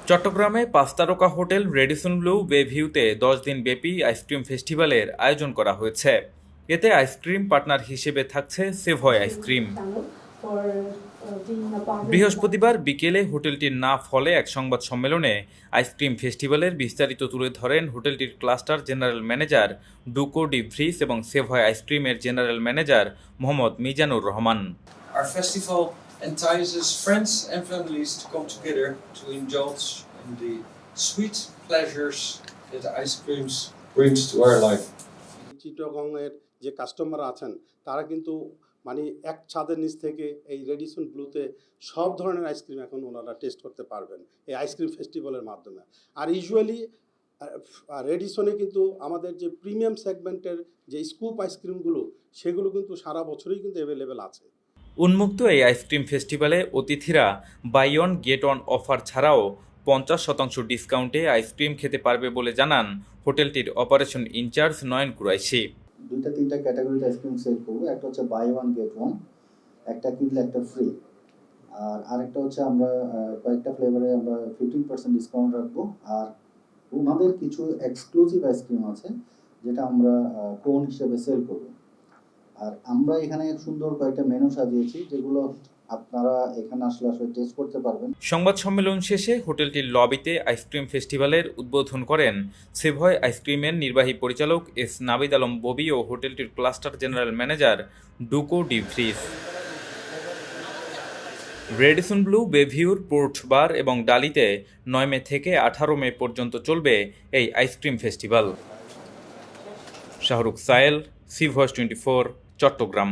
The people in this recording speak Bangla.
চট্টগ্রামে ৫ তারকা হোটেল রেডিসন ব্লু বে ভিউতে ১০ দিন ব্যাপী আইসক্রিম ফেস্টিভ্যালের আয়োজন করা হয়েছে। এতে আইসক্রিম পার্টনার হিসেবে থাকছে সেভয় আইসক্রিম। বৃহস্পতিবার বিকেলে হোটেলটির নাফ হলে এক সংবাদ সম্মেলনে আইসক্রিম ফেস্টিভ্যালের বিস্তারিত তুলে ধরেন হোটেলটির cluster general manager Duco de Vries এবং সেভয় আইসক্রিমের general manager Mohammad Mizanur Rahman. Our festival entices friends and families to come together to indulge in the sweet pleasures that ice creams brings to our life. চিটাগংয়ের যে কাস্টমার আছেন তারা কিন্তু মানে এক ছাদের নিচ থেকে এই রেডিসন ব্লুতে সব ধরনের আইসক্রিম এখন ওনারা টেস্ট করতে পারবেন এই আইসক্রিম ফেস্টিভ্যালের মাধ্যমে। আর ইউজুয়ালি রেডিসনে কিন্তু আমাদের যে প্রিমিয়াম সেগমেন্টের যে স্কুপ আইসক্রিমগুলো সেগুলো কিন্তু সারা বছরই কিন্তু অ্যাভেলেবেল আছে। উন্মুক্ত এই আইসক্রিম ফেস্টিভ্যালে অতিথিরা buy one get one offer ছাড়াও ৫০% ডিসকাউন্টে আইসক্রিম খেতে পারবে বলে জানান হোটেলটির অপারেশন ইনচার্জ নয়ন কুরাইশি। ২-৩টা ক্যাটাগরিতে আইসক্রিম সেল করবো। একটা হচ্ছে বাই ওয়ান গেট ওয়ান, একটা কিনলে একটা ফ্রি, আর আরেকটা হচ্ছে আমরা কয়েকটা ফ্লেভারে আমরা 15% ডিসকাউন্ট রাখবো। আর ওনাদের কিছু এক্সক্লুসিভ আইসক্রিম আছে যেটা আমরা কোন হিসেবে সেল করবো। আর আমরা এখানে সুন্দর কয়েকটা মেনু সাজিয়েছি যেগুলো আপনারা এখানে আসলে টেস্ট করতে পারবেন। সংবাদ সম্মেলন শেষে হোটেলটির লবিতে আইসক্রিম ফেস্টিভ্যালের উদ্বোধন করেন সেভয় আইসক্রিমের নির্বাহী পরিচালক এস নাবিদ আলম ববি ও হোটেলটির cluster general manager Duco de Vries. Radisson Blu বেভিউর পোর্ট বার এবং ডালিতে ৯ মে থেকে ১৮ মে পর্যন্ত চলবে এই ice cream festival. Shahrukh Sayel, C Voice 24, Chittagong.